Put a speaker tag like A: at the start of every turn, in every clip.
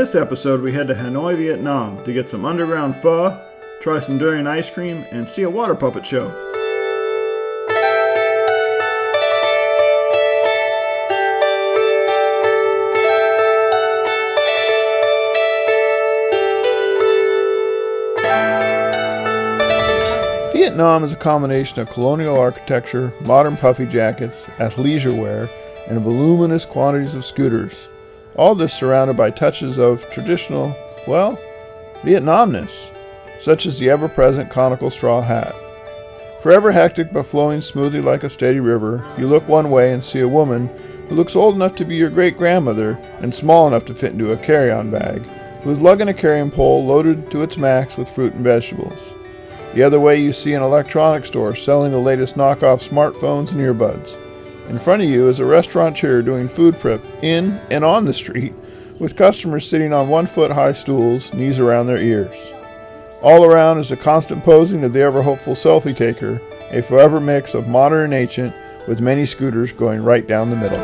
A: this episode, we head to Hanoi, Vietnam to get some underground pho, try some Durian ice cream, and see a water puppet show. Vietnam is a combination of colonial architecture, modern puffy jackets, athleisure wear, and voluminous quantities of scooters. All this surrounded by touches of traditional, Vietnamness, such as the ever-present conical straw hat. Forever hectic but flowing smoothly like a steady river, you look one way and see a woman who looks old enough to be your great-grandmother and small enough to fit into a carry-on bag, who is lugging a carrying pole loaded to its max with fruit and vegetables. The other way you see an electronics store selling the latest knockoff smartphones and earbuds. In front of you is a restaurateur doing food prep in and on the street, with customers sitting on 1-foot-high stools, knees around their ears. All around is a constant posing of the ever-hopeful selfie taker, a forever mix of modern and ancient, with many scooters going right down the middle.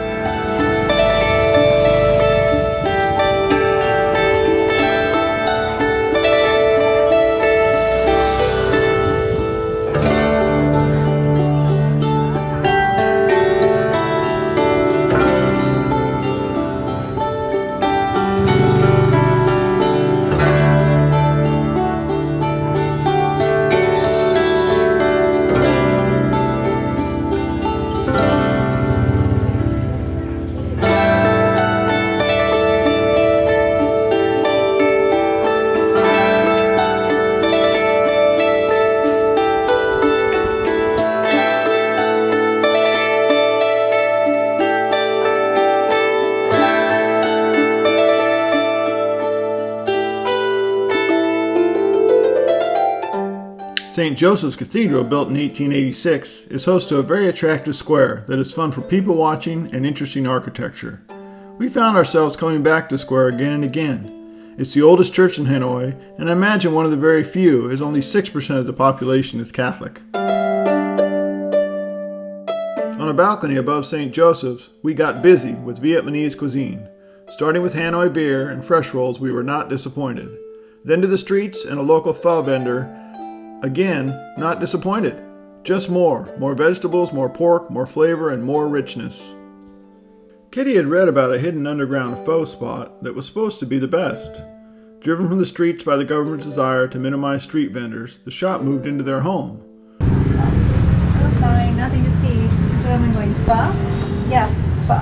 A: St. Joseph's Cathedral, built in 1886, is host to a very attractive square that is fun for people watching and interesting architecture. We found ourselves coming back to the square again and again. It's the oldest church in Hanoi, and I imagine one of the very few, as only 6% of the population is Catholic. On a balcony above St. Joseph's, we got busy with Vietnamese cuisine. Starting with Hanoi Beer and fresh rolls, we were not disappointed. Then to the streets and a local pho vendor. Again, not disappointed. Just more vegetables, more pork, more flavor, and more richness. Kitty had read about a hidden underground pho spot that was supposed to be the best. Driven from the streets by the government's desire to minimize street vendors, the shop moved into their home.
B: No sign, nothing to see, just a gentleman going, pho? Yes, pho.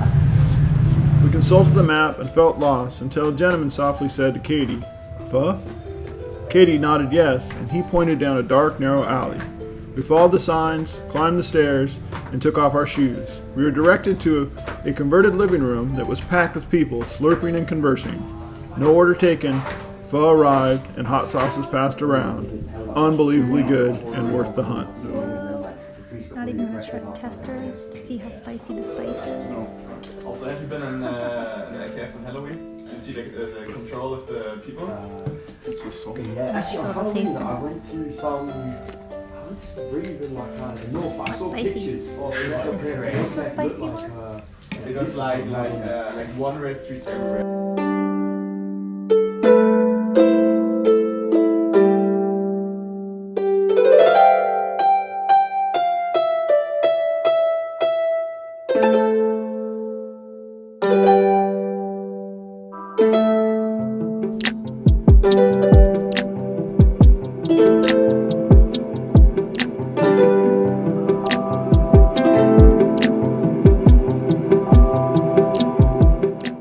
A: We consulted the map and felt lost until a gentleman softly said to Katie, "Pho?" Katie nodded yes, and he pointed down a dark, narrow alley. We followed the signs, climbed the stairs, and took off our shoes. We were directed to a converted living room that was packed with people slurping and conversing. No order taken, pho arrived, and hot sauces passed around. Unbelievably good and worth the hunt.
B: Not even a shred tester to see how spicy the spice is.
C: Also, have you been in AKF on Halloween? To see the control of the people?
A: It's a salt.
D: Yeah, actually on Halloween I went to some, it's really been like the north, but I saw pictures of it.
C: It was like one-way streets everywhere.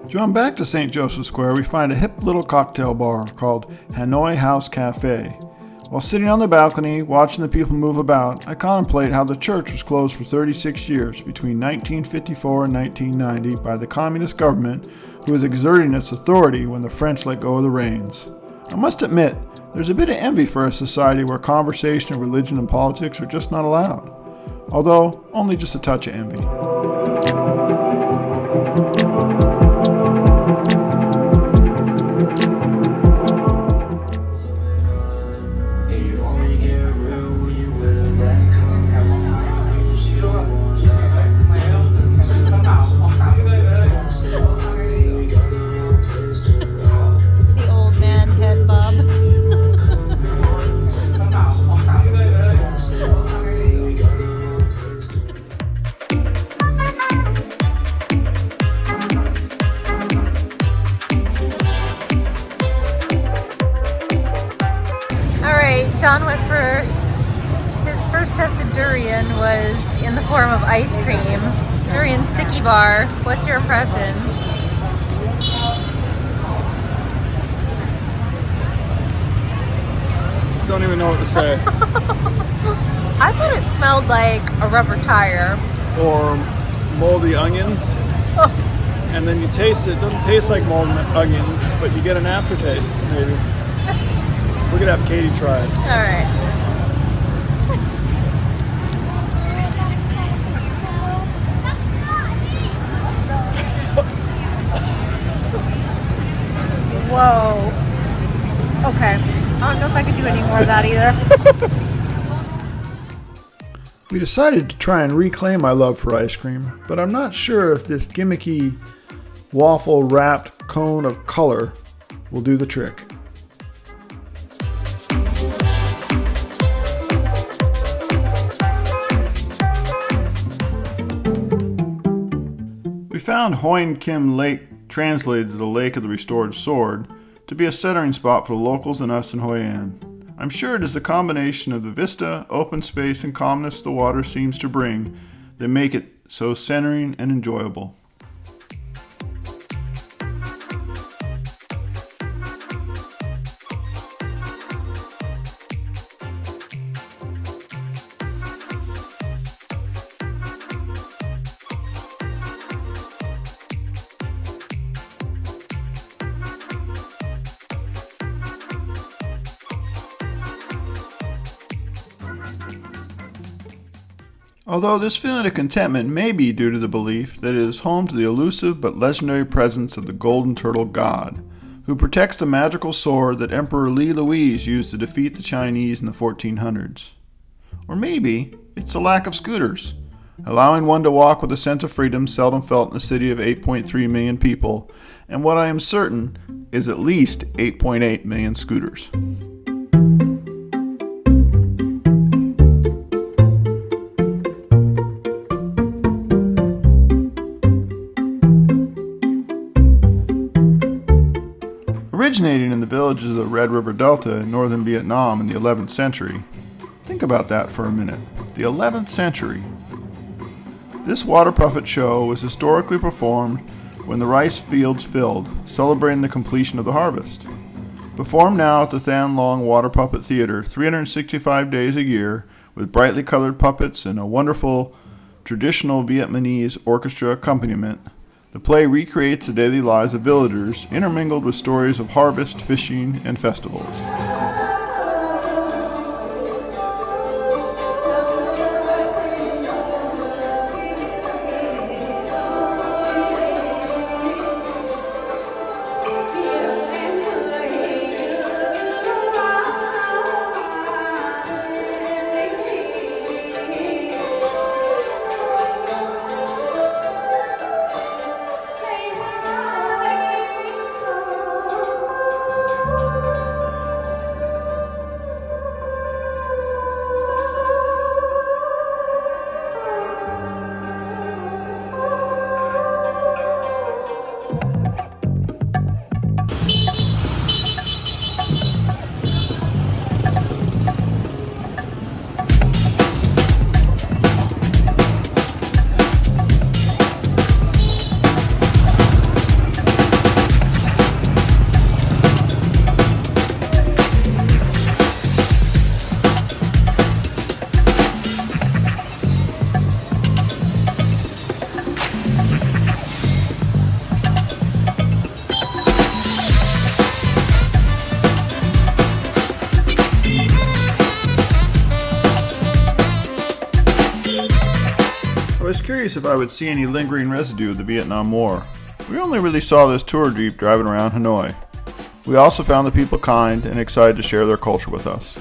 A: Drawn back to St. Joseph's Square, we find a hip little cocktail bar called Hanoi House Cafe. While sitting on the balcony, watching the people move about, I contemplate how the church was closed for 36 years between 1954 and 1990 by the communist government, who was exerting its authority when the French let go of the reins. I must admit, there's a bit of envy for a society where conversation of religion and politics are just not allowed. Although, only just a touch of envy.
B: to Durian was in the form of ice cream. Durian sticky bar. What's your impression?
A: Don't even know what to say.
B: I thought it smelled like a rubber tire.
A: Or moldy onions. And then you taste it. It doesn't taste like moldy onions, but you get an aftertaste, maybe. We're gonna have Katie try it.
B: All right. Whoa. Okay. I don't know if I can do any more of that either.
A: We decided to try and reclaim my love for ice cream, but I'm not sure if this gimmicky waffle wrapped cone of color will do the trick. We found Hoan Kiem Lake, translated to the Lake of the Restored Sword, to be a centering spot for the locals and us in Hoi An. I'm sure it is the combination of the vista, open space, and calmness the water seems to bring that make it so centering and enjoyable. Although this feeling of contentment may be due to the belief that it is home to the elusive but legendary presence of the Golden Turtle God, who protects the magical sword that Emperor Li Louise used to defeat the Chinese in the 1400s. Or maybe it's the lack of scooters, allowing one to walk with a sense of freedom seldom felt in a city of 8.3 million people, and what I am certain is at least 8.8 million scooters. Originating in the villages of the Red River Delta in northern Vietnam in the 11th century. Think about that for a minute. The 11th century. This water puppet show was historically performed when the rice fields filled, celebrating the completion of the harvest. Performed now at the Thang Water Puppet Theater 365 days a year with brightly colored puppets and a wonderful traditional Vietnamese orchestra accompaniment. The play recreates the daily lives of villagers, intermingled with stories of harvest, fishing, and festivals. I was curious if I would see any lingering residue of the Vietnam War. We only really saw this tour jeep driving around Hanoi. We also found the people kind and excited to share their culture with us.